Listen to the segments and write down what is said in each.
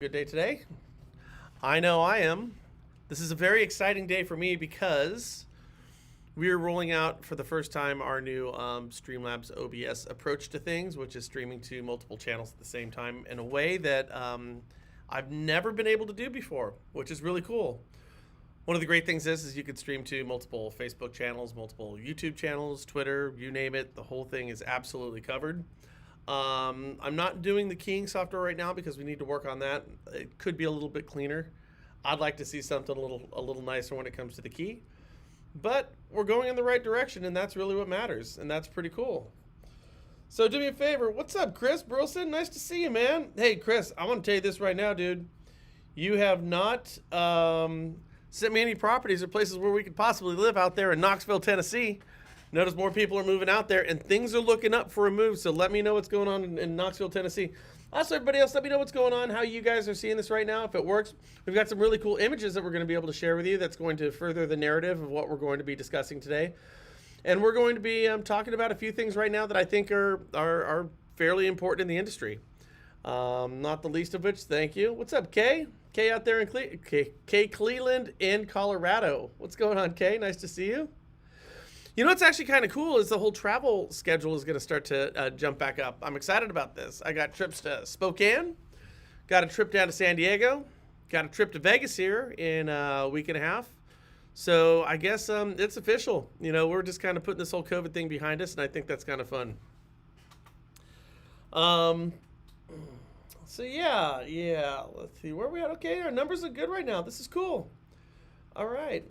Good day today. I know I am. This is a very exciting day for me because we are rolling out for the first time our new Streamlabs OBS approach to things, which is streaming to multiple channels at the same time in a way that I've never been able to do before, which is really cool. One of the great things is you could stream to multiple Facebook channels, multiple YouTube channels, Twitter, you name it. The whole thing is absolutely covered. I'm not doing the keying software right now because we need to work on that. It could be a little bit cleaner. I'd like to see something a little nicer when it comes to the key. But we're going in the right direction, and that's really what matters, and that's pretty cool. So do me a favor. What's up, Chris Burleson? Nice to see you, man. Hey, Chris, I want to tell you this right now, dude. You have not sent me any properties or places where we could possibly live out there in Knoxville, Tennessee. Notice more people are moving out there, and things are looking up for a move, so let me know what's going on in Knoxville, Tennessee. Also, everybody else, let me know what's going on, how you guys are seeing this right now, if it works. We've got some really cool images that we're going to be able to share with you that's going to further the narrative of what we're going to be discussing today. And we're going to be talking about a few things right now that I think are fairly important in the industry. Not the least of which, thank you. What's up, Kay? Kay out there in Cleveland in Colorado. What's going on, Kay? Nice to see you. You know what's actually kind of cool is the whole travel schedule is going to start to jump back up. I'm excited about this. I got trips to Spokane, got a trip down to San Diego, got a trip to Vegas here in a week and a half. So I guess it's official. You know, we're just kind of putting this whole COVID thing behind us, and I think that's kind of fun. So yeah. Let's see where we at. Okay, our numbers are good right now. This is cool. All right.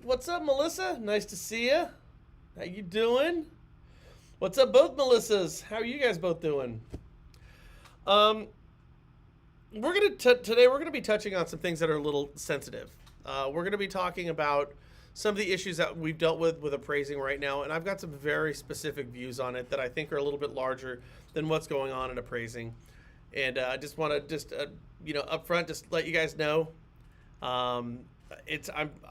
What's up, Melissa? Nice to see you. How you doing? What's up, both Melissas? How are you guys both doing? Today we're gonna be touching on some things that are a little sensitive. We're gonna be talking about some of the issues that we've dealt with appraising right now, and I've got some very specific views on it that I think are a little bit larger than what's going on in appraising. And I just want to up front just let you guys know.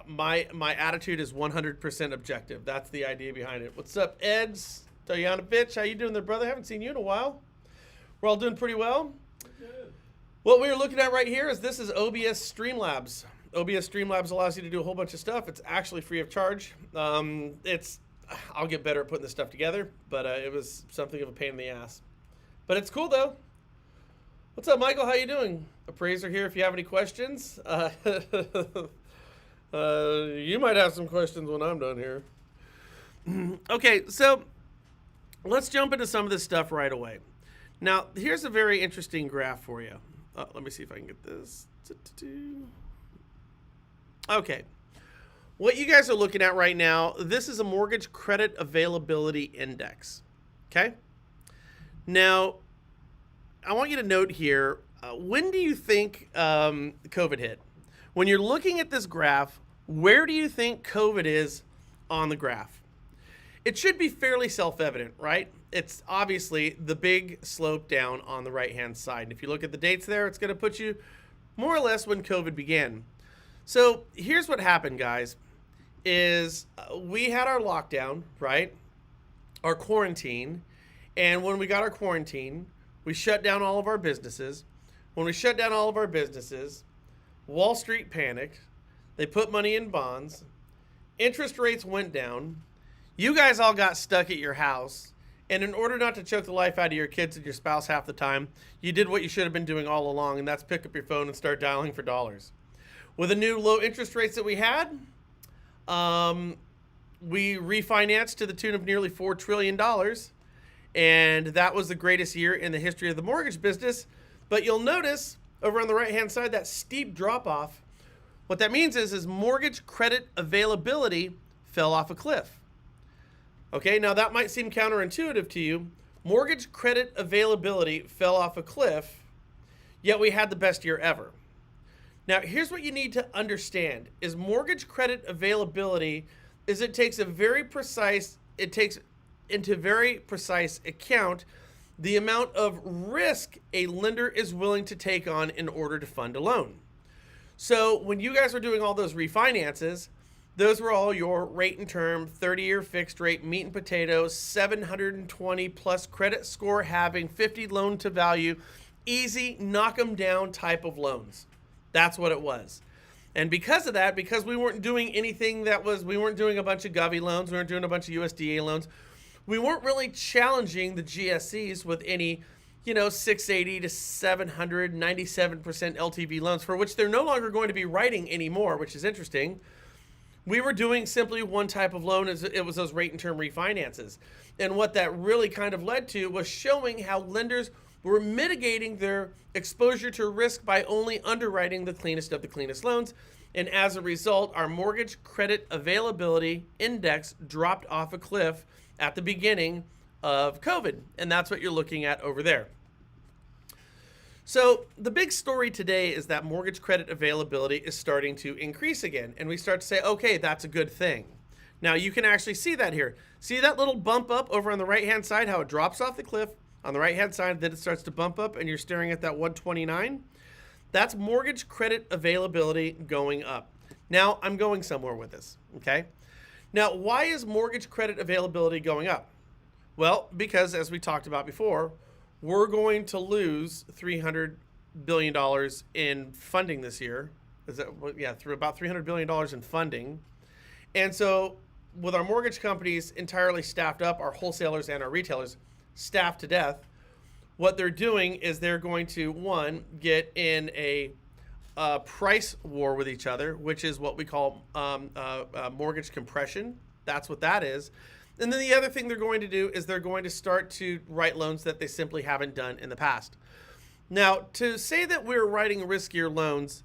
My attitude is 100% objective. That's the idea behind it. What's up, Eds? Stoyanovich, how you doing there, brother? Haven't seen you in a while. We're all doing pretty well. Good. What we're looking at right here is this is OBS Streamlabs. OBS Streamlabs allows you to do a whole bunch of stuff. It's actually free of charge. I'll get better at putting this stuff together, but it was something of a pain in the ass. But it's cool though. What's up, Michael? How you doing? Appraiser here if you have any questions. You might have some questions when I'm done here. Okay, so let's jump into some of this stuff right away. Now, here's a very interesting graph for you. Let me see if I can get this. Okay. What you guys are looking at right now, this is a mortgage credit availability index. Okay? Now, I want you to note here, when do you think COVID hit? When you're looking at this graph, where do you think COVID is on the graph? It should be fairly self-evident, right? It's obviously the big slope down on the right-hand side. And if you look at the dates there, it's going to put you more or less when COVID began. So here's what happened, guys, is we had our lockdown, right? Our quarantine. And when we got our quarantine, we shut down all of our businesses. When we shut down all of our businesses, Wall Street panicked. They put money in bonds. Interest rates went down. You guys all got stuck at your house. And in order not to choke the life out of your kids and your spouse half the time, you did what you should have been doing all along, and that's pick up your phone and start dialing for dollars. With the new low interest rates that we had, we refinanced to the tune of nearly $4 trillion. And that was the greatest year in the history of the mortgage business. But you'll notice over on the right-hand side, that steep drop-off, what that means is mortgage credit availability fell off a cliff. Okay, now that might seem counterintuitive to you. Mortgage credit availability fell off a cliff, yet we had the best year ever. Now, here's what you need to understand, is mortgage credit availability is it takes into very precise account the amount of risk a lender is willing to take on in order to fund a loan. So when you guys were doing all those refinances, those were all your rate and term, 30-year fixed rate, meat and potatoes, 720 plus credit score having, 50 loan to value, easy, knock them down type of loans. That's what it was. And because of that, because we weren't doing anything we weren't doing a bunch of Govy loans, we weren't doing a bunch of USDA loans, we weren't really challenging the GSEs with any, 680 to 700, 97% LTV loans, for which they're no longer going to be writing anymore, which is interesting. We were doing simply one type of loan, it was those rate and term refinances. And what that really kind of led to was showing how lenders were mitigating their exposure to risk by only underwriting the cleanest of the cleanest loans. And as a result, our mortgage credit availability index dropped off a cliff at the beginning of COVID. And that's what you're looking at over there. So the big story today is that mortgage credit availability is starting to increase again. And we start to say, okay, that's a good thing. Now you can actually see that here. See that little bump up over on the right-hand side, how it drops off the cliff on the right-hand side, then it starts to bump up and you're staring at that 129. That's mortgage credit availability going up. Now I'm going somewhere with this, okay? Now, why is mortgage credit availability going up? Well, because as we talked about before, we're going to lose $300 billion in funding this year. Through about $300 billion in funding. And so with our mortgage companies entirely staffed up, our wholesalers and our retailers staffed to death, what they're doing is they're going to, one, get in a price war with each other, which is what we call mortgage compression. That's what that is. And then the other thing they're going to do is they're going to start to write loans that they simply haven't done in the past. Now, to say that we're writing riskier loans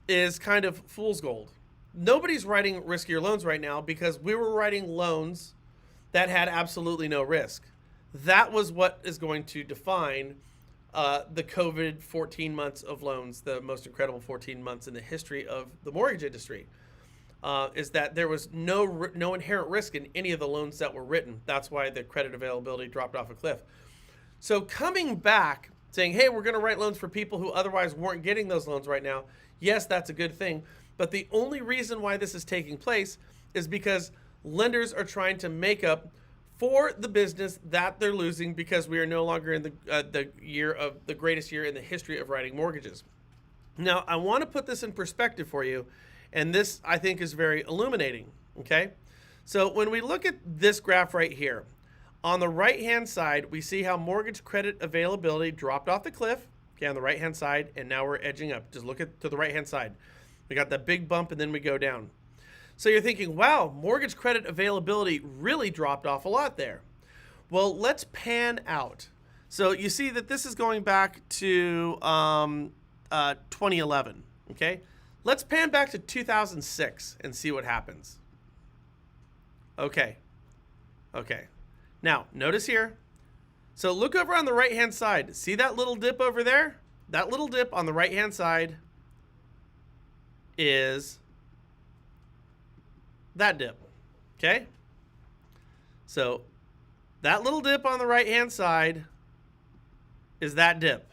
is kind of fool's gold. Nobody's writing riskier loans right now because we were writing loans that had absolutely no risk. That was what is going to define the COVID 14 months of loans, the most incredible 14 months in the history of the mortgage industry, is that there was no inherent risk in any of the loans that were written. That's why the credit availability dropped off a cliff. So coming back, saying, hey, we're going to write loans for people who otherwise weren't getting those loans right now, yes, that's a good thing. But the only reason why this is taking place is because lenders are trying to make up for the business that they're losing because we are no longer in the year of the greatest year in the history of writing mortgages. Now, I want to put this in perspective for you, and this I think is very illuminating. Okay, so when we look at this graph right here, on the right-hand side, we see how mortgage credit availability dropped off the cliff. Okay, on the right-hand side, and now we're edging up. Just look to the right-hand side. We got that big bump, and then we go down. So you're thinking, wow, mortgage credit availability really dropped off a lot there. Well, let's pan out. So you see that this is going back to 2011, okay? Let's pan back to 2006 and see what happens. Okay. Now, notice here. So look over on the right-hand side. See that little dip over there? That little dip on the right-hand side is that dip, okay? So that little dip on the right-hand side is that dip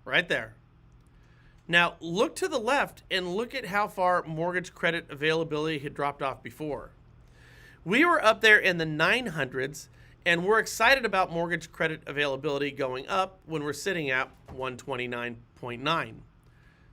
right there. Now look to the left and look at how far mortgage credit availability had dropped off before. We were up there in the 900s, and we're excited about mortgage credit availability going up when we're sitting at 129.9.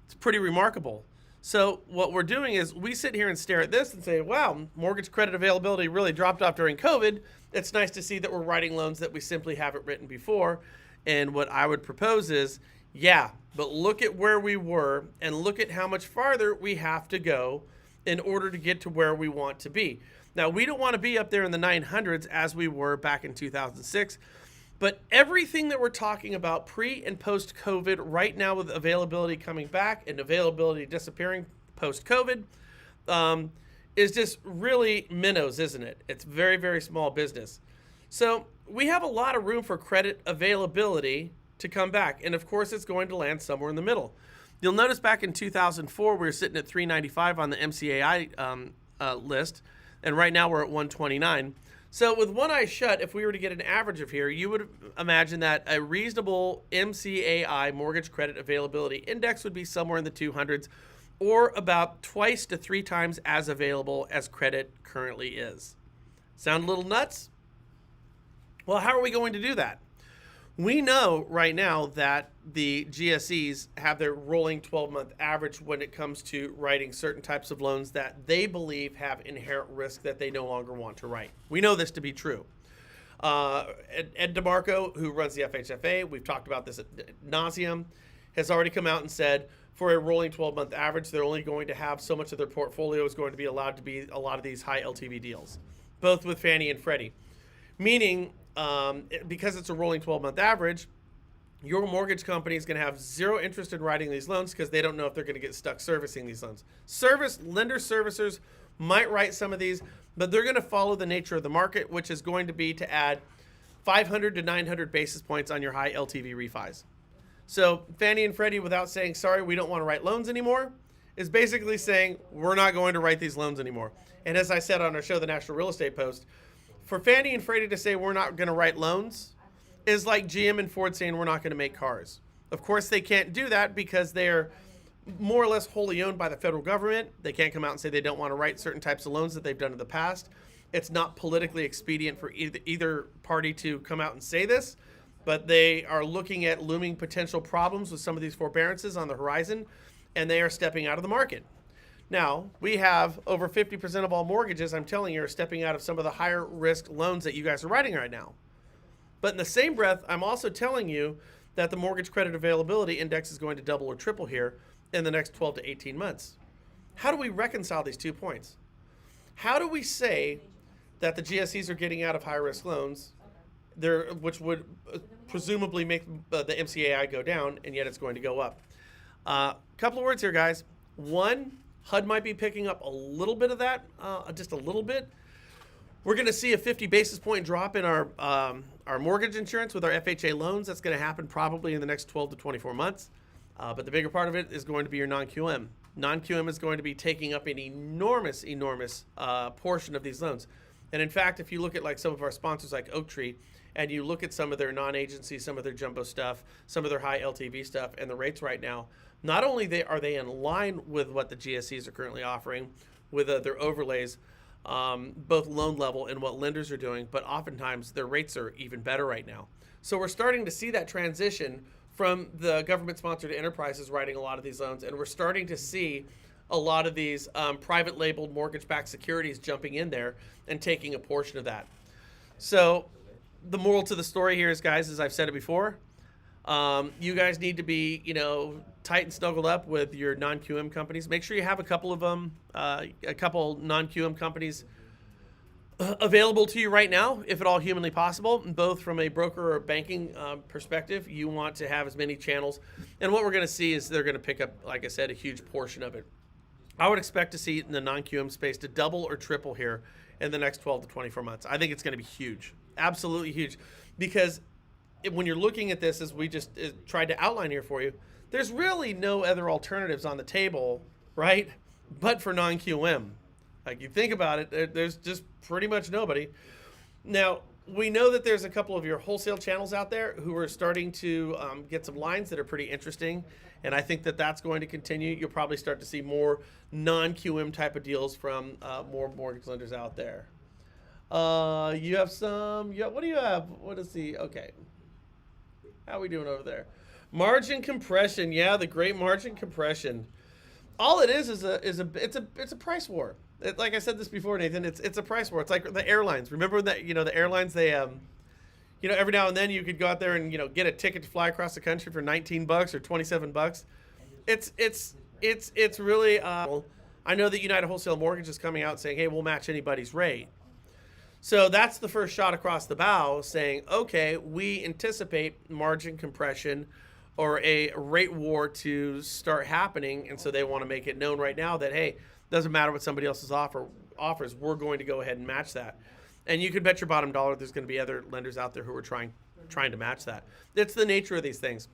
It's pretty remarkable. So what we're doing is we sit here and stare at this and say, wow, mortgage credit availability really dropped off during COVID. It's nice to see that we're writing loans that we simply haven't written before. And what I would propose is, yeah, but look at where we were and look at how much farther we have to go in order to get to where we want to be. Now, we don't want to be up there in the 900s as we were back in 2006. But everything that we're talking about pre and post COVID right now, with availability coming back and availability disappearing post COVID, is just really minnows, isn't it? It's very, very small business. So we have a lot of room for credit availability to come back. And of course, it's going to land somewhere in the middle. You'll notice back in 2004, we were sitting at 395 on the MCAI list. And right now we're at 129. So with one eye shut, if we were to get an average of here, you would imagine that a reasonable MCAI mortgage credit availability index would be somewhere in the 200s, or about twice to 3 times as available as credit currently is. Sound a little nuts? Well, how are we going to do that? We know right now that the GSEs have their rolling 12-month average when it comes to writing certain types of loans that they believe have inherent risk that they no longer want to write. We know this to be true. Ed DeMarco, who runs the FHFA, we've talked about this ad nauseum, has already come out and said for a rolling 12-month average, they're only going to have so much of their portfolio is going to be allowed to be a lot of these high LTV deals, both with Fannie and Freddie. Meaning, because it's a rolling 12-month average, your mortgage company is going to have zero interest in writing these loans because they don't know if they're going to get stuck servicing these loans. Lender servicers might write some of these, but they're going to follow the nature of the market, which is going to be to add 500 to 900 basis points on your high LTV refis. So Fannie and Freddie, without saying, sorry, we don't want to write loans anymore, is basically saying, we're not going to write these loans anymore. And as I said on our show, the National Real Estate Post, for Fannie and Freddie to say we're not going to write loans is like GM and Ford saying we're not going to make cars. Of course, they can't do that because they're more or less wholly owned by the federal government. They can't come out and say they don't want to write certain types of loans that they've done in the past. It's not politically expedient for either party to come out and say this, but they are looking at looming potential problems with some of these forbearances on the horizon, and they are stepping out of the market. Now, we have over 50% of all mortgages, I'm telling you, are stepping out of some of the higher risk loans that you guys are writing right now. But in the same breath, I'm also telling you that the mortgage credit availability index is going to double or triple here in the next 12 to 18 months. How do we reconcile these 2 points? How do we say that the GSEs are getting out of high risk loans, which would presumably make the MCAI go down, and yet it's going to go up? Couple of words here, guys. One, HUD might be picking up a little bit of that, just a little bit. We're going to see a 50 basis point drop in our mortgage insurance with our FHA loans. That's going to happen probably in the next 12 to 24 months. But the bigger part of it is going to be your non-QM. Non-QM is going to be taking up an enormous portion of these loans. And in fact, if you look at like some of our sponsors like Oaktree, and you look at some of their non-agency, some of their jumbo stuff, some of their high LTV stuff, and the rates right now, not only are they in line with what the GSEs are currently offering with their overlays, both loan level and what lenders are doing, but oftentimes their rates are even better right now. So we're starting to see that transition from the government-sponsored enterprises writing a lot of these loans, and we're starting to see a lot of these private labeled mortgage-backed securities jumping in there and taking a portion of that. So the moral to the story here is, guys, as I've said it before, you guys need to be, tight and snuggled up with your non-QM companies. Make sure you have a couple of them, a couple non-QM companies available to you right now, if at all humanly possible, both from a broker or banking perspective. You want to have as many channels. And what we're going to see is they're going to pick up, like I said, a huge portion of it. I would expect to see in the non-QM space to double or triple here in the next 12 to 24 months. I think it's going to be huge, absolutely huge, because when you're looking at this, as we just tried to outline here for you, there's really no other alternatives on the table, right, but for non-QM. Like, you think about it, there's just pretty much nobody. Now, we know that there's a couple of your wholesale channels out there who are starting to get some lines that are pretty interesting, and I think that that's going to continue. You'll probably start to see more non-QM type of deals from more mortgage lenders out there. You have some, what do you have? What is the, okay. How are we doing over there? Margin compression, yeah, the great margin compression. All it is a price war. Like I said this before, Nathan, it's a price war. It's like the airlines. Remember that, the airlines, they every now and then you could go out there and get a ticket to fly across the country for $19 or $27. It's really I know that United Wholesale Mortgage is coming out saying, hey, we'll match anybody's rate. So that's the first shot across the bow, saying, okay, we anticipate margin compression or a rate war to start happening, and so they want to make it known right now that, hey, doesn't matter what somebody else's offers, we're going to go ahead and match that. And you can bet your bottom dollar there's going to be other lenders out there who are trying to match that. It's the nature of these things.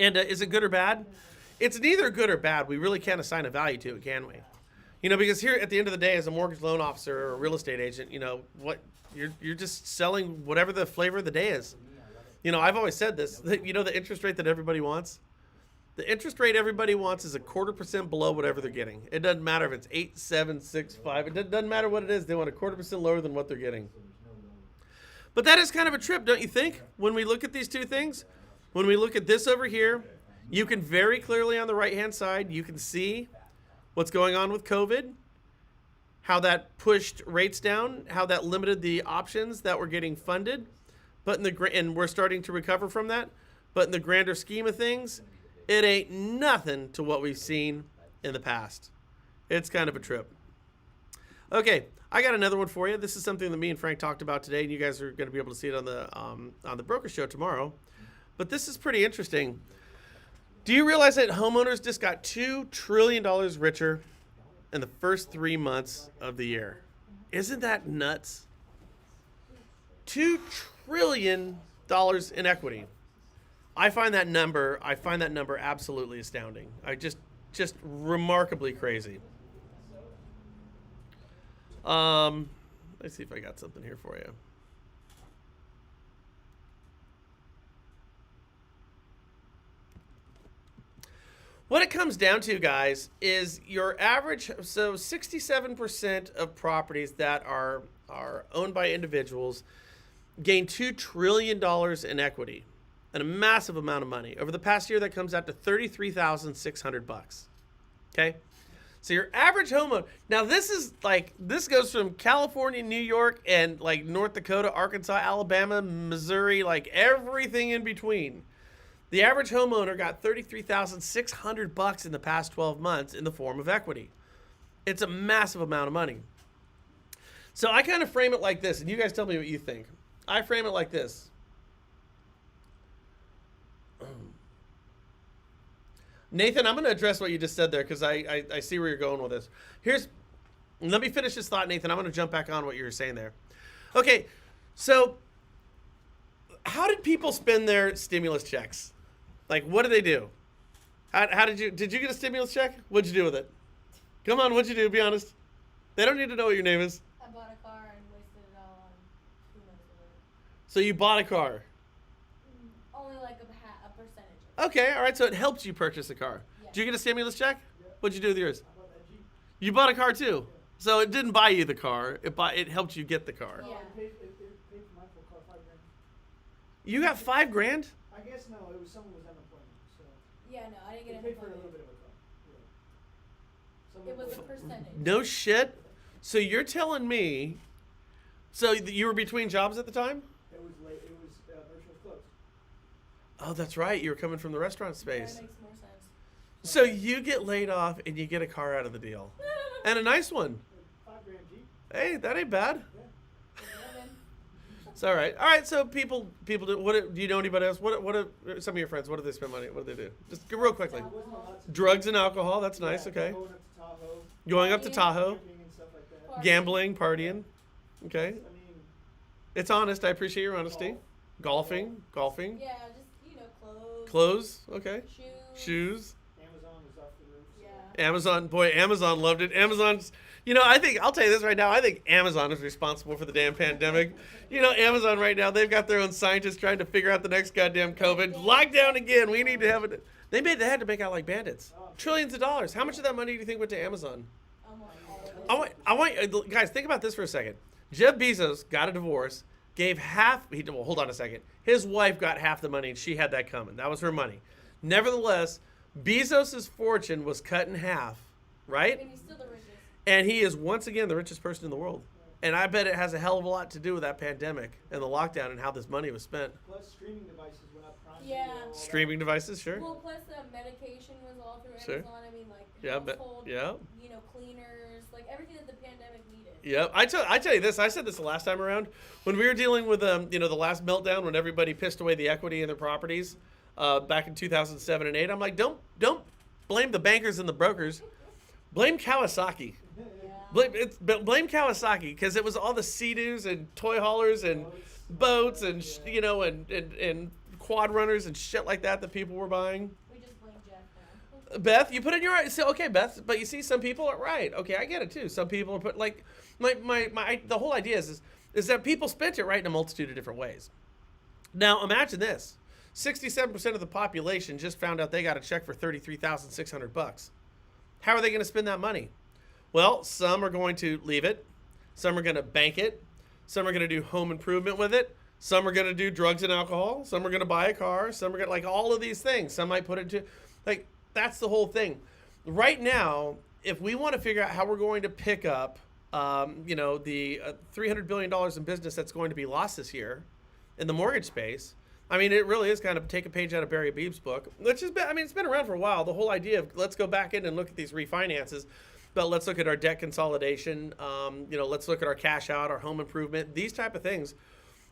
And is it good or bad? It's neither good or bad. We really can't assign a value to it, can we? Because here at the end of the day, as a mortgage loan officer or a real estate agent, what you're just selling whatever the flavor of the day is. I've always said this, that, the interest rate that everybody wants. The interest rate everybody wants is 0.25% below whatever they're getting. It doesn't matter if it's 8, 7, 6, 5. It doesn't matter what it is. They want 0.25% lower than what they're getting. But that is kind of a trip, don't you think? When we look at these two things, when we look at this over here, you can very clearly on the right-hand side, you can see what's going on with COVID, how that pushed rates down, how that limited the options that were getting funded, but and we're starting to recover from that. But in the grander scheme of things, it ain't nothing to what we've seen in the past. It's kind of a trip. Okay, I got another one for you. This is something that me and Frank talked about today, and you guys are going to be able to see it on the broker show tomorrow. But this is pretty interesting. Do you realize that homeowners just got $2 trillion richer in the first 3 months of the year? Isn't that nuts? $2 trillion in equity. I find that number absolutely astounding. Just remarkably crazy. Let's see if I got something here for you. What it comes down to, guys, is your average, so 67% of properties that are owned by individuals gain $2 trillion in equity, and a massive amount of money. Over the past year, that comes out to $33,600. Okay? So your average homeowner, now this goes from California, New York, and like North Dakota, Arkansas, Alabama, Missouri, like everything in between. The average homeowner got $33,600 in the past 12 months in the form of equity. It's a massive amount of money. So I kind of frame it like this, and you guys tell me what you think. I frame it like this. Nathan, I'm going to address what you just said there because I see where you're going with this. Let me finish this thought, Nathan. I'm going to jump back on what you were saying there. Okay, so how did people spend their stimulus checks? Like, what did they do? How did you get a stimulus check? What'd you do with it? Come on, what'd you do? Be honest. They don't need to know what your name is. I bought a car and wasted it all on who knows what. So you bought a car. Only like a percentage. Okay, all right. So it helped you purchase a car. Yes. Did you get a stimulus check? Yeah. What'd you do with yours? I bought that Jeep. You bought a car too. So it didn't buy you the car. It helped you get the car. Yeah. It paid for my full car, $5,000. You got $5,000? I guess no, it was someone was unemployment, so Yeah, no, I didn't get it it. paid for a little bit of a car. Yeah. It was a percentage. No shit. So you're telling me? So you were between jobs at the time? It was late. It was Merchant was closed. Oh, that's right. You were coming from the restaurant That space. makes more sense. So you get laid off and you get a car out of the deal, and a nice one. $5,000 Jeep. Hey, that ain't bad. Yeah. It's all right. All right. So people do. Do you know anybody else? What are some of your friends? What do they spend money? What do they do? Just real quickly. It wasn't a lot to Drugs and alcohol. That's nice. Yeah, Okay. Going up to Tahoe, Going up to Tahoe. camping and stuff like that. Party. Gambling, partying. Okay. I mean, It's honest. I appreciate your honesty. Golfing. Yeah, just clothes. Clothes. Okay. Shoes. Shoes. Amazon was off the roof. So. Yeah. Amazon. Boy, Amazon loved it. Amazon's. I'll tell you this right now. I think Amazon is responsible for the damn pandemic. Amazon right now, they've got their own scientists trying to figure out the next goddamn COVID. Lockdown again. We need to have it. They had to make out like bandits. Trillions of dollars. How much of that money do you think went to Amazon? I want guys, think about this for a second. Jeff Bezos got a divorce, gave half. Hold on a second. His wife got half the money, and she had that coming. That was her money. Nevertheless, Bezos' fortune was cut in half, right? And he's still the richest. And he is once again the richest person in the world. And I bet it has a hell of a lot to do with that pandemic and the lockdown and how this money was spent. Plus streaming devices went up. Prime Yeah. Video, all Streaming devices, sure. Well, plus the medication was all through Sure. Amazon. I mean, like Yeah, household, cleaners, like everything that the pandemic needed. Yep. I tell you this. I said this the last time around when we were dealing with the last meltdown when everybody pissed away the equity in their properties back in 2007 and 8. I'm like, don't blame the bankers and the brokers. Blame Kawasaki. Yeah. Blame Kawasaki because it was all the Sea-Doos and toy haulers and boats and and quad runners and shit like that people were buying. We just blame Jeff now. Beth, you put in your right. So okay, Beth, but you see, some people are right. Okay, I get it too. Some people are put like the whole idea is that people spent it right in a multitude of different ways. Now imagine this: 67% of the population just found out they got a check for $33,600. How are they going to spend that money? Well, some are going to leave it. Some are going to bank it. Some are going to do home improvement with it. Some are going to do drugs and alcohol. Some are going to buy a car. Some are going to, like, all of these things. Some might put it to, like, that's the whole thing. Right now, if we want to figure out how we're going to pick up, the $300 billion in business that's going to be lost this year in the mortgage space, I mean, it really is kind of take a page out of Barry Beeb's book, which has been, I mean, it's been around for a while. The whole idea of let's go back in and look at these refinances, but let's look at our debt consolidation. Let's look at our cash out, our home improvement, these type of things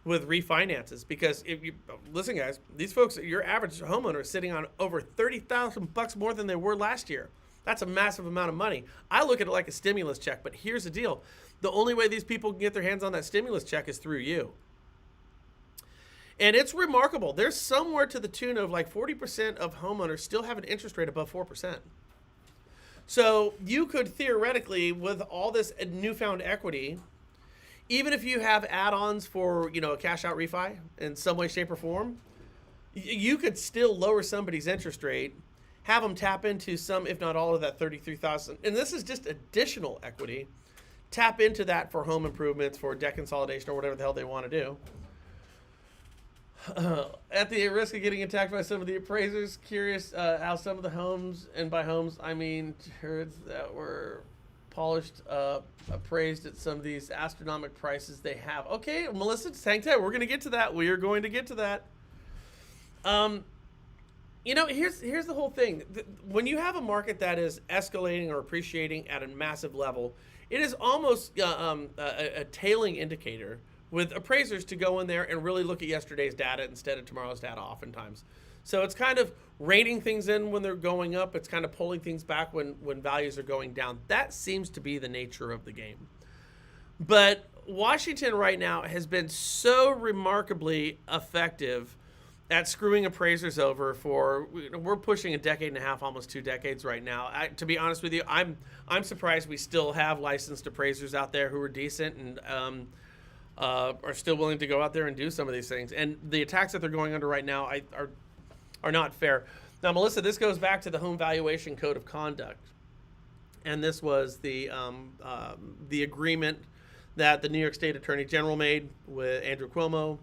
with refinances. Because if you listen, guys, these folks, your average homeowner is sitting on over $30,000 more than they were last year. That's a massive amount of money. I look at it like a stimulus check, but here's the deal: the only way these people can get their hands on that stimulus check is through you. And it's remarkable. There's somewhere to the tune of like 40% of homeowners still have an interest rate above 4%. So you could theoretically, with all this newfound equity, even if you have add-ons for, a cash out refi in some way, shape, or form, you could still lower somebody's interest rate, have them tap into some, if not all of that $33,000. And this is just additional equity. Tap into that for home improvements, for debt consolidation, or whatever the hell they want to do. At the risk of getting attacked by some of the appraisers, curious how some of the homes, and by homes I mean turds that were polished, appraised at some of these astronomical prices they have. Okay, Melissa, just hang tight. We're going to get to that. We are going to get to that. Here's the whole thing. When you have a market that is escalating or appreciating at a massive level, it is almost a tailing indicator with appraisers to go in there and really look at yesterday's data instead of tomorrow's data oftentimes. So it's kind of reining things in when they're going up. It's kind of pulling things back when values are going down. That seems to be the nature of the game. But Washington right now has been so remarkably effective at screwing appraisers over for, we're pushing a decade and a half, almost 2 decades right now. To be honest with you, I'm surprised we still have licensed appraisers out there who are decent and are still willing to go out there and do some of these things. And the attacks that they're going under right now are not fair. Now, Melissa, this goes back to the Home Valuation Code of Conduct. And this was the agreement that the New York State Attorney General made with Andrew Cuomo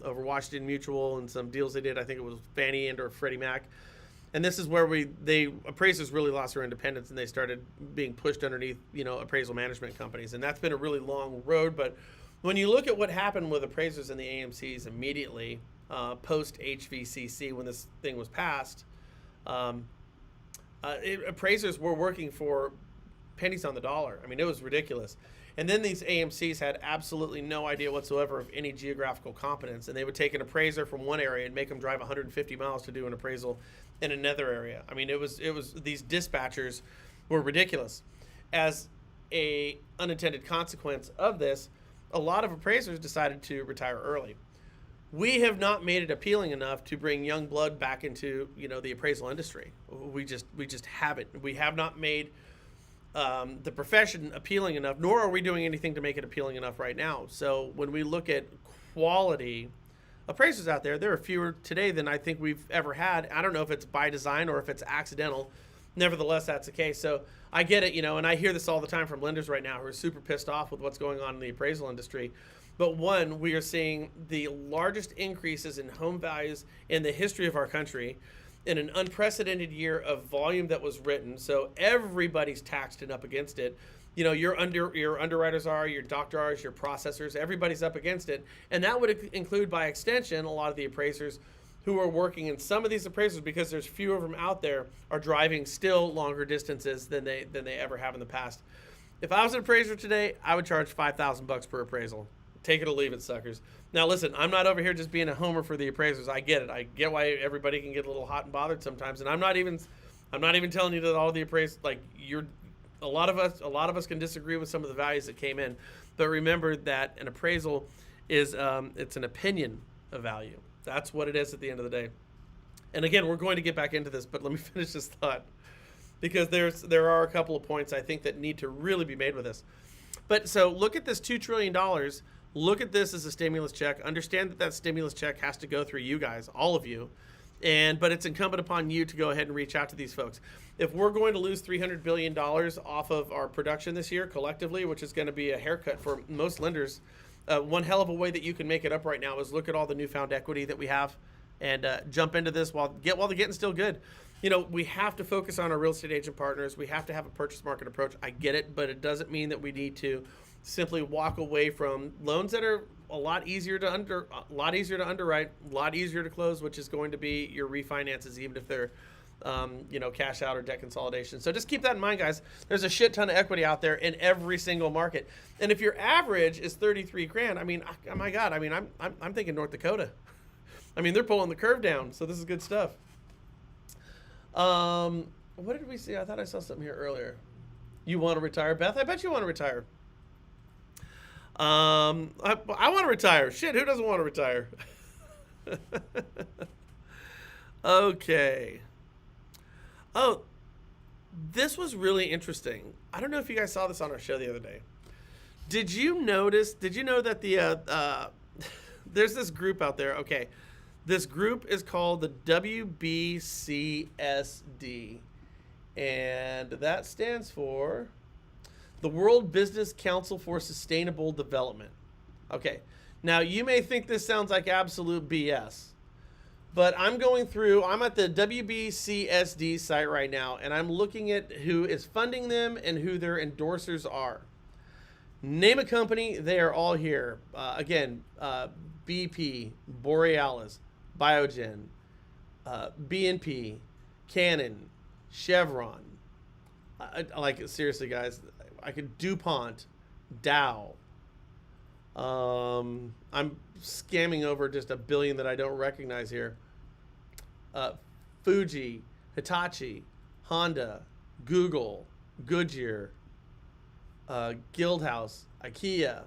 over Washington Mutual and some deals they did. I think it was Fannie and or Freddie Mac. And this is where appraisers really lost their independence and they started being pushed underneath, appraisal management companies. And that's been a really long road. But when you look at what happened with appraisers and the AMCs immediately post HVCC when this thing was passed, appraisers were working for pennies on the dollar. I mean, it was ridiculous. And then these AMCs had absolutely no idea whatsoever of any geographical competence, and they would take an appraiser from one area and make them drive 150 miles to do an appraisal in another area. I mean, it was these dispatchers were ridiculous. As a unintended consequence of this, a lot of appraisers decided to retire early. We have not made it appealing enough to bring young blood back into the appraisal industry. We just haven't. We have not made the profession appealing enough, nor are we doing anything to make it appealing enough right now. So when we look at quality appraisers out there, there are fewer today than I think we've ever had. I don't know if it's by design or if it's accidental. Nevertheless, that's the case. So I get it, and I hear this all the time from lenders right now who are super pissed off with what's going on in the appraisal industry. But one, we are seeing the largest increases in home values in the history of our country in an unprecedented year of volume that was written. So everybody's taxed and up against it. Your underwriters are, your doctors, your processors, everybody's up against it. And that would include, by extension, a lot of the appraisers who are working in some of these appraisals, because there's fewer of them out there, are driving still longer distances than they ever have in the past. If I was an appraiser today, I would charge $5,000 per appraisal. Take it or leave it, suckers. Now, listen, I'm not over here just being a homer for the appraisers. I get it. I get why everybody can get a little hot and bothered sometimes. And I'm not even telling you that all the appraisers, a lot of us can disagree with some of the values that came in. But remember that an appraisal is it's an opinion of value. That's what it is at the end of the day. And again, we're going to get back into this, but let me finish this thought, because there are a couple of points I think that need to really be made with this. But so look at this $2 trillion. Look at this as a stimulus check. Understand that stimulus check has to go through you guys, all of you. But it's incumbent upon you to go ahead and reach out to these folks. If we're going to lose $300 billion off of our production this year collectively, which is going to be a haircut for most lenders, one hell of a way that you can make it up right now is look at all the newfound equity that we have and jump into this while the getting's still good. We have to focus on our real estate agent partners. We have to have a purchase market approach. I get it, but it doesn't mean that we need to simply walk away from loans that are a lot easier to underwrite, a lot easier to close, which is going to be your refinances, even if they're cash out or debt consolidation. So just keep that in mind, guys. There's a shit ton of equity out there in every single market. And if your average is 33 grand, I mean, oh my God, I mean, I'm thinking North Dakota. I mean, they're pulling the curve down. So this is good stuff. What did we see? I thought I saw something here earlier. You want to retire, Beth? I bet you want to retire. I want to retire. Shit, who doesn't want to retire? Okay. Oh, this was really interesting. I don't know if you guys saw this on our show the other day. Did you know that there's this group out there? Okay. This group is called the WBCSD, and that stands for the World Business Council for Sustainable Development. Okay, now you may think this sounds like absolute BS, but I'm at the WBCSD site right now, and I'm looking at who is funding them and who their endorsers are. Name a company, they are all here. BP, Borealis, Biogen, BNP, Canon, Chevron. Like, seriously, guys, I could DuPont, Dow. I'm scamming over just a billion that I don't recognize here. Fuji, Hitachi, Honda, Google, Goodyear, Guildhouse, IKEA,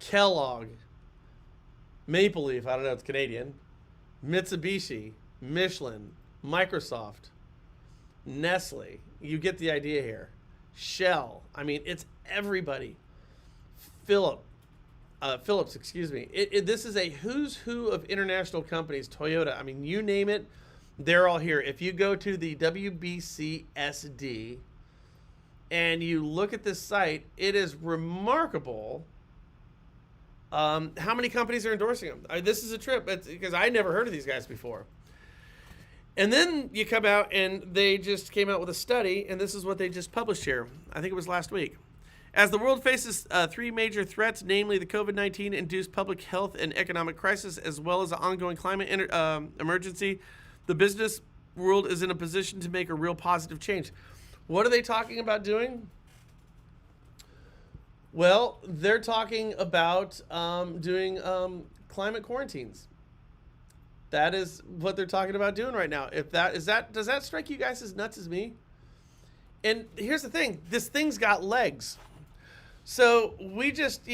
Kellogg, Maple Leaf, I don't know, it's Canadian, Mitsubishi, Michelin, Microsoft, Nestle. You get the idea here. Shell. I mean, it's everybody. Philips, excuse me. This is a who's who of international companies. Toyota. I mean, you name it, they're all here. If you go to the WBCSD and you look at this site, it is remarkable how many companies are endorsing them. This is a trip because I never heard of these guys before. And then you come out and they just came out with a study, and this is what they just published here. I think it was last week. As the world faces three major threats, namely the COVID-19 induced public health and economic crisis, as well as the ongoing climate emergency, the business world is in a position to make a real positive change. What are they talking about doing? Well, they're talking about doing climate quarantines. That is what they're talking about doing right now. Does that strike you guys as nuts as me? And here's the thing: this thing's got legs. So we just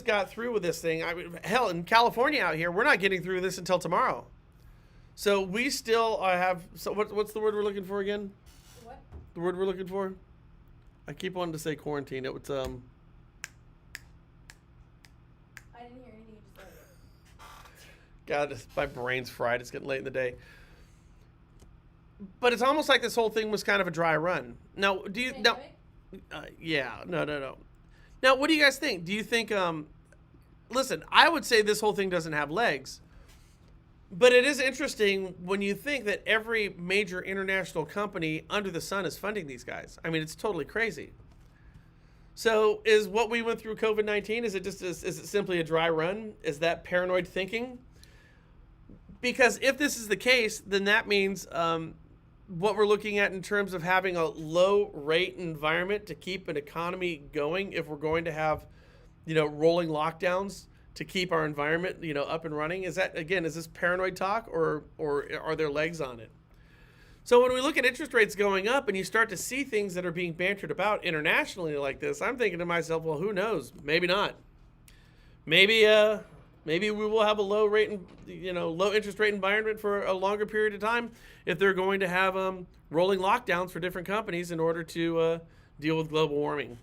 got through with this thing. I mean, hell, in California out here, we're not getting through this until tomorrow. So we still have. So what's the word we're looking for again? What? The word we're looking for? I keep wanting to say quarantine. It was I didn't hear anything you just said. God, my brain's fried. It's getting late in the day. But it's almost like this whole thing was kind of a dry run. Now, do you now? Yeah, no. Now, what do you guys think? Do you think? Listen, I would say this whole thing doesn't have legs. But it is interesting when you think that every major international company under the sun is funding these guys. I mean, it's totally crazy. So is what we went through COVID-19, is it simply a dry run? Is that paranoid thinking? Because if this is the case, then that means what we're looking at in terms of having a low rate environment to keep an economy going, if we're going to have, rolling lockdowns to keep our environment, up and running. Is this paranoid talk or are there legs on it? So when we look at interest rates going up and you start to see things that are being bantered about internationally like this, I'm thinking to myself, well, who knows? Maybe not. Maybe we will have a low interest rate environment for a longer period of time if they're going to have rolling lockdowns for different companies in order to deal with global warming.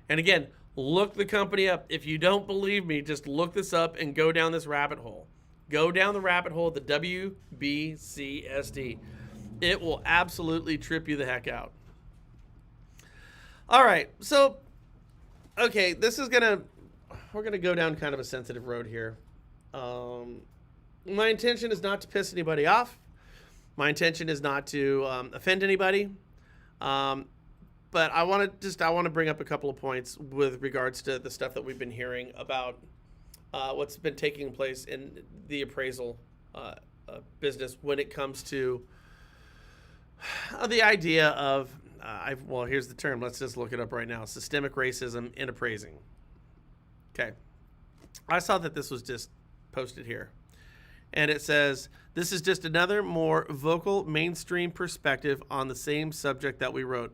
And again, look the company up. If you don't believe me, just look this up and go down this rabbit hole. Go down the rabbit hole of the WBCSD. It will absolutely trip you the heck out. All right, so, okay, this is going to, we're going to go down kind of a sensitive road here. My intention is not to piss anybody off. My intention is not to offend anybody. But I want to bring up a couple of points with regards to the stuff that we've been hearing about what's been taking place in the appraisal business when it comes to the idea of, well, here's the term. Let's just look it up right now. Systemic racism in appraising. Okay. I saw that this was just posted here. And it says, this is just another more vocal mainstream perspective on the same subject that we wrote.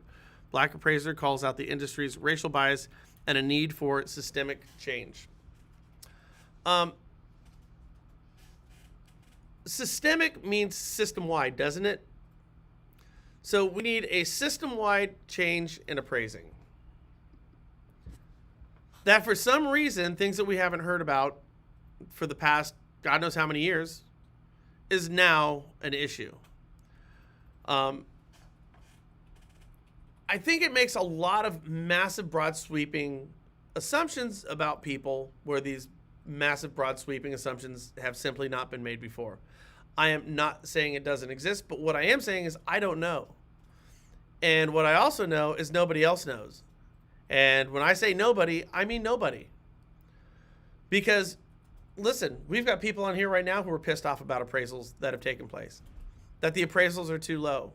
Black appraiser calls out the industry's racial bias and a need for systemic change. Systemic means system-wide, doesn't it? So we need a system-wide change in appraising. That for some reason, things that we haven't heard about for the past God knows how many years is now an issue. I think it makes a lot of massive, broad sweeping assumptions about people where these massive, broad sweeping assumptions have simply not been made before. I am not saying it doesn't exist, but what I am saying is I don't know. And what I also know is nobody else knows. And when I say nobody, I mean nobody. Because, listen, we've got people on here right now who are pissed off about appraisals that have taken place. That the appraisals are too low.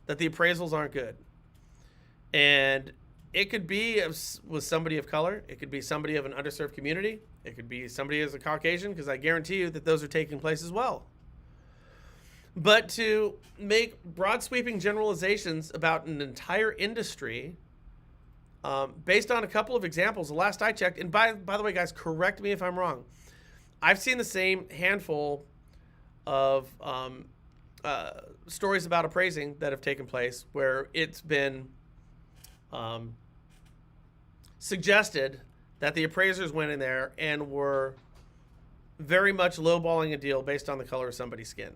That the appraisals aren't good. And it could be with somebody of color. It could be somebody of an underserved community. It could be somebody as a Caucasian, because I guarantee you that those are taking place as well. But to make broad sweeping generalizations about an entire industry based on a couple of examples, the last I checked, and by the way, guys, correct me if I'm wrong. I've seen the same handful of stories about appraising that have taken place where it's been suggested that the appraisers went in there and were very much lowballing a deal based on the color of somebody's skin.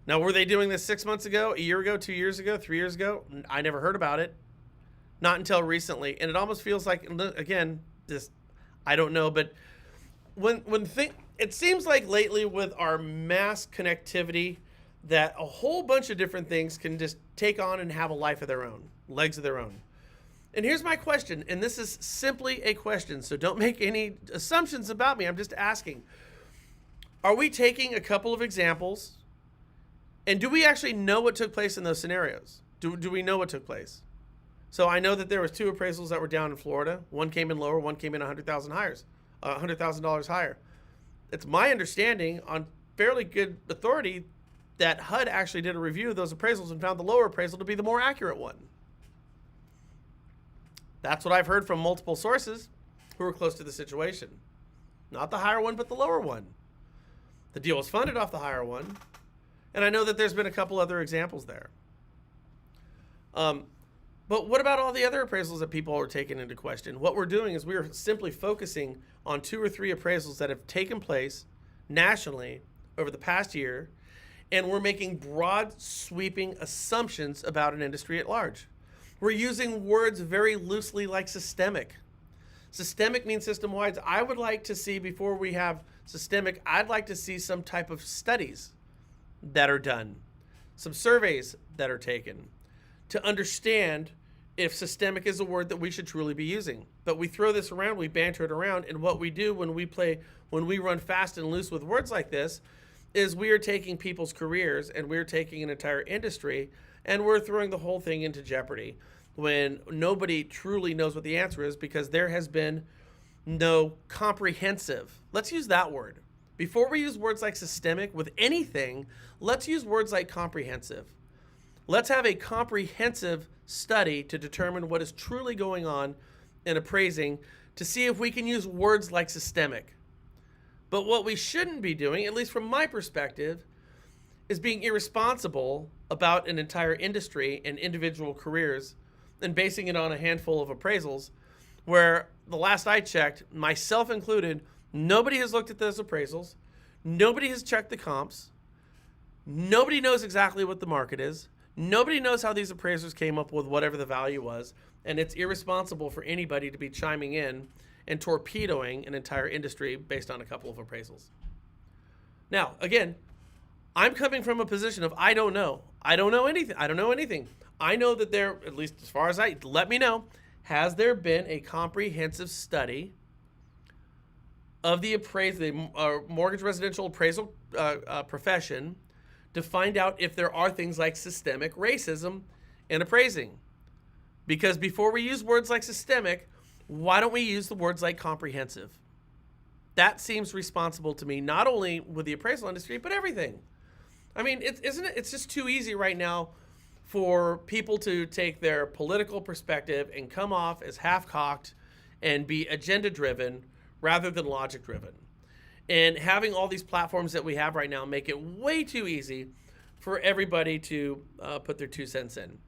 Now, were they doing this 6 months ago, a year ago, 2 years ago, 3 years ago? I never heard about it. Not until recently. And it almost feels like, again, just, I don't know, but it seems like lately with our mass connectivity that a whole bunch of different things can just take on and have a life of their own, legs of their own. And here's my question, and this is simply a question, so don't make any assumptions about me. I'm just asking. Are we taking a couple of examples, and do we actually know what took place in those scenarios? Do we know what took place? So I know that there was 2 appraisals that were down in Florida. One came in lower, one came in $100,000 higher. It's my understanding on fairly good authority that HUD actually did a review of those appraisals and found the lower appraisal to be the more accurate one. That's what I've heard from multiple sources who are close to the situation. Not the higher one, but the lower one. The deal was funded off the higher one. And I know that there's been a couple other examples there. But what about all the other appraisals that people are taking into question? What we're doing is we're simply focusing on 2 or 3 appraisals that have taken place nationally over the past year, and we're making broad, sweeping assumptions about an industry at large. We're using words very loosely like systemic. Systemic means system-wide. I would like to see, before we have systemic, I'd like to see some type of studies that are done, some surveys that are taken to understand if systemic is a word that we should truly be using. But we throw this around, we banter it around, and what we do when we run fast and loose with words like this is we are taking people's careers and we're taking an entire industry and we're throwing the whole thing into jeopardy when nobody truly knows what the answer is, because there has been no comprehensive, let's use that word. Before we use words like systemic with anything, let's use words like comprehensive. Let's have a comprehensive study to determine what is truly going on in appraising to see if we can use words like systemic. But what we shouldn't be doing, at least from my perspective, is being irresponsible about an entire industry and individual careers and basing it on a handful of appraisals where, the last I checked, myself included, nobody has looked at those appraisals. Nobody has checked the comps. Nobody knows exactly what the market is. Nobody knows how these appraisers came up with whatever the value was. And it's irresponsible for anybody to be chiming in and torpedoing an entire industry based on a couple of appraisals. Now, again, I'm coming from a position of I don't know. I don't know anything. I don't know anything. I know that there, at least as far as let me know, has there been a comprehensive study of the mortgage residential appraisal profession to find out if there are things like systemic racism in appraising? Because before we use words like systemic, why don't we use the words like comprehensive? That seems responsible to me, not only with the appraisal industry, but everything. I mean, it's just too easy right now for people to take their political perspective and come off as half-cocked and be agenda-driven rather than logic-driven. And having all these platforms that we have right now make it way too easy for everybody to put their 2 cents in.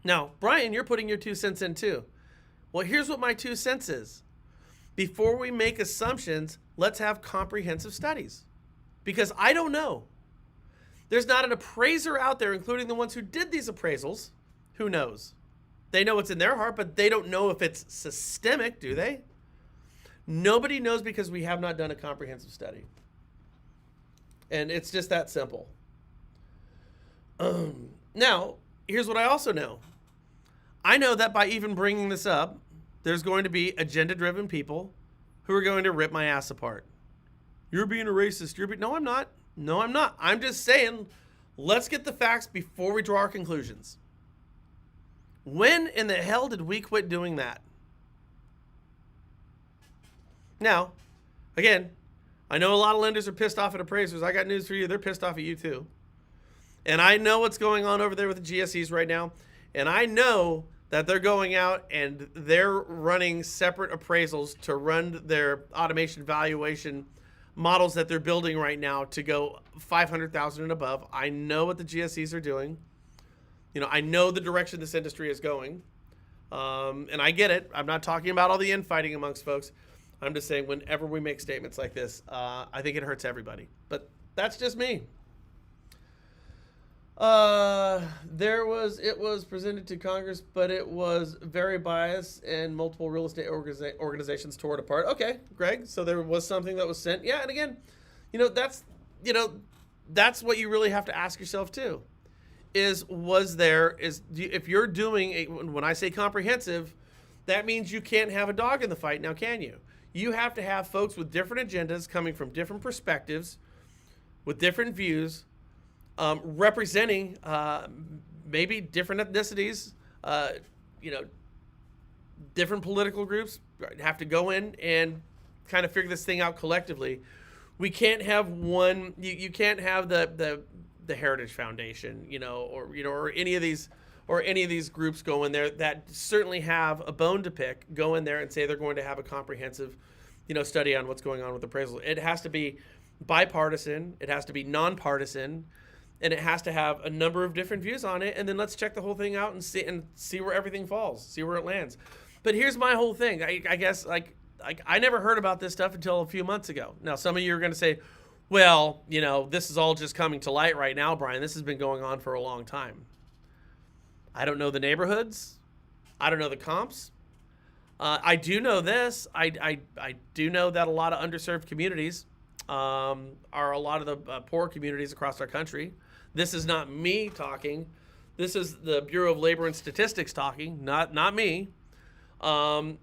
Now, Brian, you're putting your 2 cents in too. Well, here's what my 2 cents is. Before we make assumptions, let's have comprehensive studies. Because I don't know. There's not an appraiser out there, including the ones who did these appraisals, who knows. They know what's in their heart, but they don't know if it's systemic, do they? Nobody knows because we have not done a comprehensive study. And it's just that simple. Now, here's what I also know. I know that by even bringing this up, there's going to be agenda-driven people who are going to rip my ass apart. You're being a racist. No, I'm not. No, I'm not. I'm just saying, let's get the facts before we draw our conclusions. When in the hell did we quit doing that? Now, again, I know a lot of lenders are pissed off at appraisers. I got news for you. They're pissed off at you too. And I know what's going on over there with the GSEs right now. And I know that they're going out and they're running separate appraisals to run their automation valuation models that they're building right now to go 500,000 and above. I know what the GSEs are doing. You know, I know the direction this industry is going. And I get it. I'm not talking about all the infighting amongst folks. I'm just saying whenever we make statements like this, I think it hurts everybody. But that's just me. It was presented to Congress, but it was very biased and multiple real estate organizations tore it apart. Okay, Greg. So there was something that was sent. Yeah. And again, that's what you really have to ask yourself too, if you're doing when I say comprehensive, that means you can't have a dog in the fight now, can you? You have to have folks with different agendas coming from different perspectives with different views, representing maybe different ethnicities, different political groups have to go in and kind of figure this thing out collectively. We can't have one. You can't have the Heritage Foundation, or any of these groups go in there that certainly have a bone to pick. Go in there and say they're going to have a comprehensive, study on what's going on with appraisal. It has to be bipartisan. It has to be nonpartisan. And it has to have a number of different views on it, and then let's check the whole thing out and see where everything falls, see where it lands. But here's my whole thing. I guess I never heard about this stuff until a few months ago. Now, some of you are going to say, well, this is all just coming to light right now, Brian. This has been going on for a long time. I don't know the neighborhoods. I don't know the comps. I do know this. I do know that a lot of underserved communities are a lot of the poor communities across our country. This is not me talking. This is the Bureau of Labor and Statistics talking, not me. And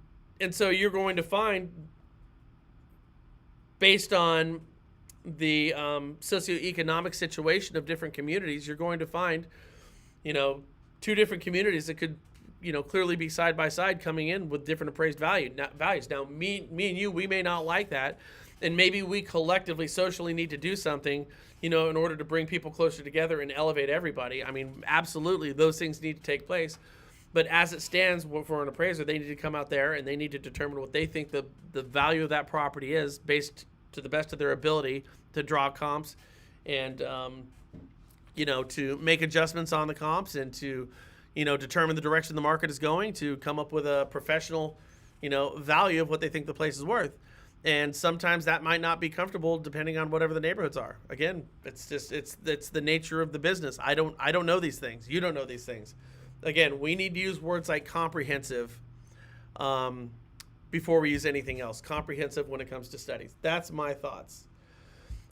so you're going to find, based on the socioeconomic situation of different communities, you're going to find, 2 different communities that could, clearly be side by side coming in with different appraised values. Now, me and you, we may not like that. And maybe we collectively, socially need to do something, in order to bring people closer together and elevate everybody. I mean, absolutely, those things need to take place. But as it stands for an appraiser, they need to come out there and they need to determine what they think the value of that property is based to the best of their ability to draw comps and, to make adjustments on the comps and to, determine the direction the market is going, to come up with a professional, value of what they think the place is worth. And sometimes that might not be comfortable depending on whatever the neighborhoods are. Again, it's the nature of the business. I don't know these things. You don't know these things. Again, we need to use words like comprehensive before we use anything else. Comprehensive when it comes to studies. That's my thoughts.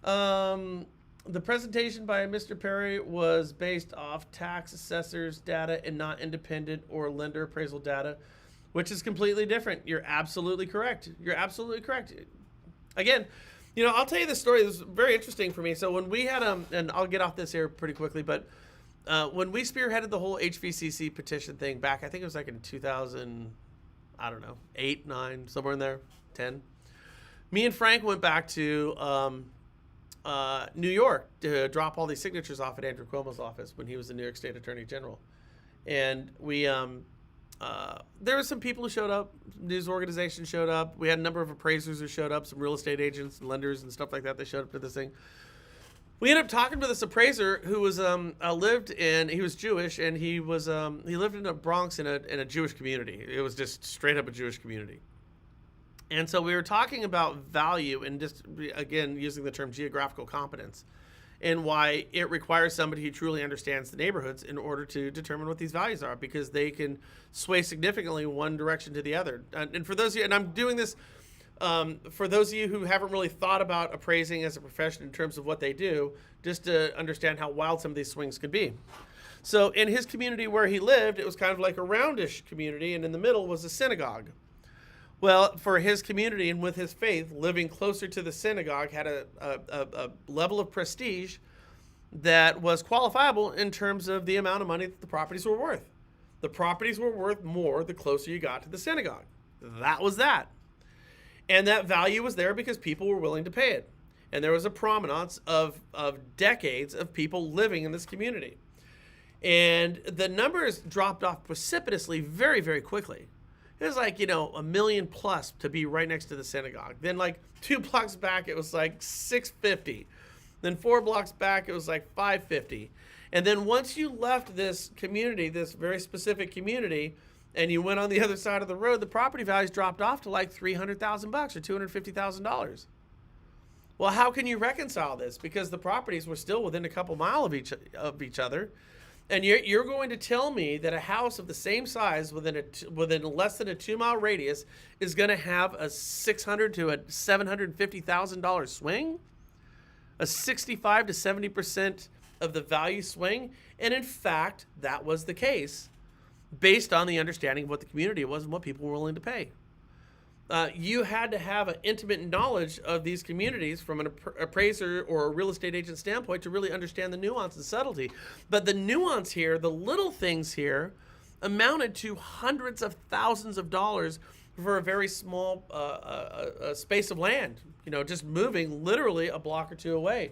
The presentation by Mr. Perry was based off tax assessors data and not independent or lender appraisal data, which is completely different. You're absolutely correct. You're absolutely correct. Again, you know, I'll tell you this story. This is very interesting for me. So when we had, and I'll get off this here pretty quickly, but when we spearheaded the whole HVCC petition thing back, I think it was like in 2000, I don't know, 8, 9, somewhere in there, 10. Me and Frank went back to New York to drop all these signatures off at Andrew Cuomo's office when he was the New York State Attorney General. And we, there were some people who showed up, news organizations showed up. We had a number of appraisers who showed up, some real estate agents and lenders and stuff like that. They showed up to this thing. We ended up talking to this appraiser who was lived in. He was Jewish, and he lived in the Bronx in a Jewish community. It was just straight up a Jewish community. And so we were talking about value and just, again, using the term geographical competence and why it requires somebody who truly understands the neighborhoods in order to determine what these values are, because they can sway significantly one direction to the other. And for those of you, and I'm doing this for those of you who haven't really thought about appraising as a profession in terms of what they do, just to understand how wild some of these swings could be. So in his community where he lived, it was kind of like a roundish community, and in the middle was a synagogue. Well, for his community and with his faith, living closer to the synagogue had a level of prestige that was qualifiable in terms of the amount of money that the properties were worth. The properties were worth more the closer you got to the synagogue. That was that. And that value was there because people were willing to pay it. And there was a provenance of decades of people living in this community. And the numbers dropped off precipitously very, very quickly. It was like, 1 million plus to be right next to the synagogue. Then like 2 blocks back, it was like 650. Then 4 blocks back, it was like 550. And then once you left this community, this very specific community, and you went on the other side of the road, the property values dropped off to like $300,000 or $250,000. Well, how can you reconcile this? Because the properties were still within a couple miles of each other. And you're going to tell me that a house of the same size within less than a 2-mile radius is going to have a $600,000 to a $750,000 swing, a 65 to 70% of the value swing, and in fact, that was the case, based on the understanding of what the community was and what people were willing to pay. You had to have an intimate knowledge of these communities from an appraiser or a real estate agent standpoint to really understand the nuance and subtlety. But the nuance here, the little things here, amounted to hundreds of thousands of dollars for a very small space of land, just moving literally a block or two away.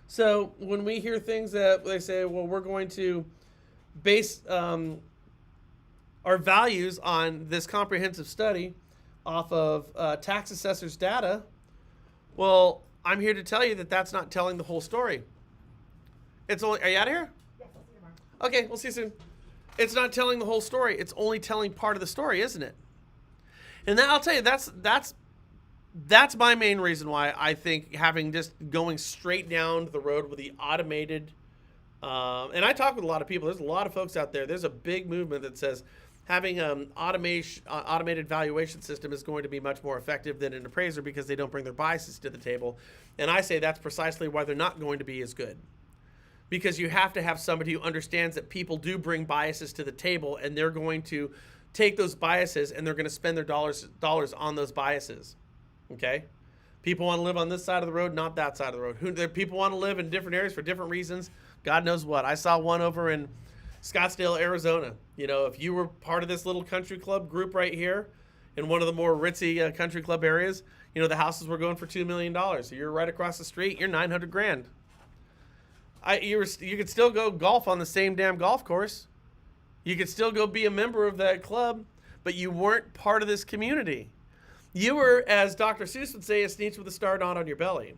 So when we hear things that they say, well, we're going to base our values on this comprehensive study off of tax assessors data, well, I'm here to tell you that that's not telling the whole story. Are you out of here? Yes, I'll see you tomorrow. Okay, we'll see you soon. It's not telling the whole story. It's only telling part of the story, isn't it? And I'll tell you, that's my main reason why I think having just going straight down the road with the automated, and I talk with a lot of people. There's a lot of folks out there. There's a big movement that says having an automated valuation system is going to be much more effective than an appraiser because they don't bring their biases to the table. And I say that's precisely why they're not going to be as good. Because you have to have somebody who understands that people do bring biases to the table, and they're going to take those biases and they're going to spend their dollars on those biases. Okay? People want to live on this side of the road, not that side of the road. People want to live in different areas for different reasons. God knows what. I saw one over in Scottsdale, Arizona. If you were part of this little country club group right here in one of the more ritzy country club areas, the houses were going for $2 million. So you're right across the street, you're $900,000. You could still go golf on the same damn golf course. You could still go be a member of that club, but you weren't part of this community. You were, as Dr. Seuss would say, a sneeze with a star not on your belly.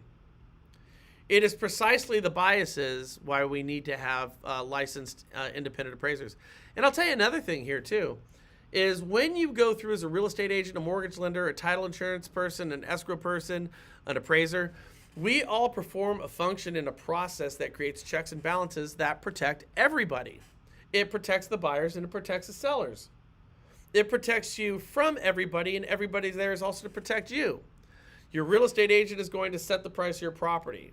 It is precisely the biases why we need to have licensed independent appraisers. And I'll tell you another thing here too, is when you go through as a real estate agent, a mortgage lender, a title insurance person, an escrow person, an appraiser, we all perform a function in a process that creates checks and balances that protect everybody. It protects the buyers and it protects the sellers. It protects you from everybody, and everybody there is also to protect you. Your real estate agent is going to set the price of your property.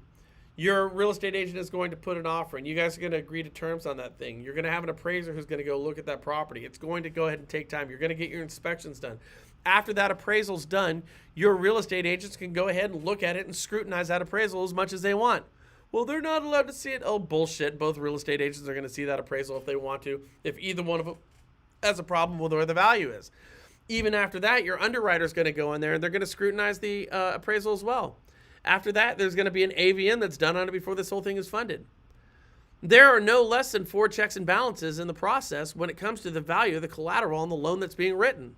Your real estate agent is going to put an offer, and you guys are going to agree to terms on that thing. You're going to have an appraiser who's going to go look at that property. It's going to go ahead and take time. You're going to get your inspections done. After that appraisal's done, your real estate agents can go ahead and look at it and scrutinize that appraisal as much as they want. Well, they're not allowed to see it. Oh, bullshit. Both real estate agents are going to see that appraisal if they want to, if either one of them has a problem with where the value is. Even after that, your underwriter's going to go in there and they're going to scrutinize the appraisal as well. After that, there's going to be an AVM that's done on it before this whole thing is funded. There are no less than 4 checks and balances in the process when it comes to the value of the collateral on the loan that's being written.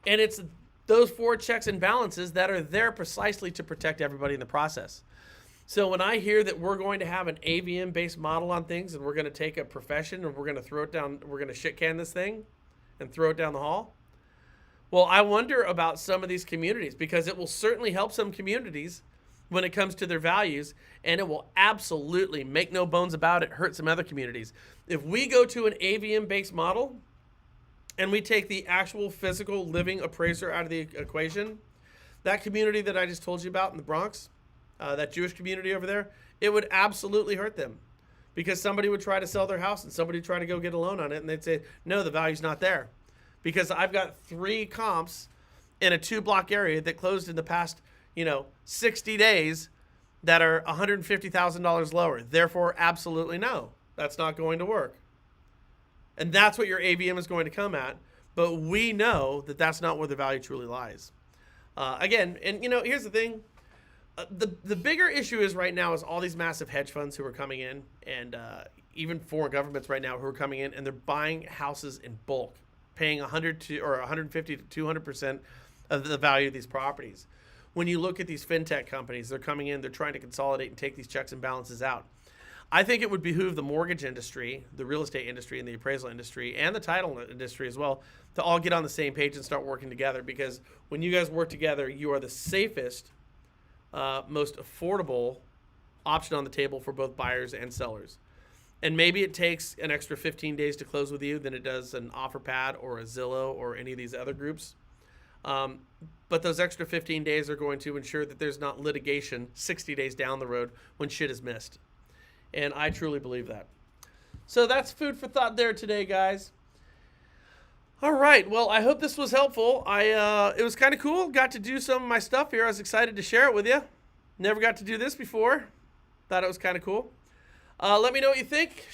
And it's those 4 checks and balances that are there precisely to protect everybody in the process. So when I hear that we're going to have an AVM-based model on things and we're going to take a profession and we're going to throw it down, we're going to shit can this thing and throw it down the hall, well, I wonder about some of these communities, because it will certainly help some communities when it comes to their values, and it will absolutely, make no bones about it, hurt some other communities. If we go to an AVM-based model and we take the actual physical living appraiser out of the equation, that community that I just told you about in the Bronx, that Jewish community over there, it would absolutely hurt them, because somebody would try to sell their house and somebody would try to go get a loan on it, and they'd say, no, the value's not there. Because I've got 3 comps in a 2-block area that closed in the past, 60 days that are $150,000 lower. Therefore, absolutely no, that's not going to work. And that's what your AVM is going to come at. But we know that that's not where the value truly lies. Again, and here's the thing. The bigger issue is right now is all these massive hedge funds who are coming in, and even foreign governments right now who are coming in, and they're buying houses in bulk, paying 100 to or 150 to 200% of the value of these properties. When you look at these fintech companies, they're coming in, they're trying to consolidate and take these checks and balances out. I think it would behoove the mortgage industry, the real estate industry, and the appraisal industry, and the title industry as well, to all get on the same page and start working together. Because when you guys work together, you are the safest, most affordable option on the table for both buyers and sellers. And maybe it takes an extra 15 days to close with you than it does an OfferPad or a Zillow or any of these other groups. But those extra 15 days are going to ensure that there's not litigation 60 days down the road when shit is missed. And I truly believe that. So that's food for thought there today, guys. All right. Well, I hope this was helpful. It was kind of cool. Got to do some of my stuff here. I was excited to share it with you. Never got to do this before. Thought it was kind of cool. Let me know what you think.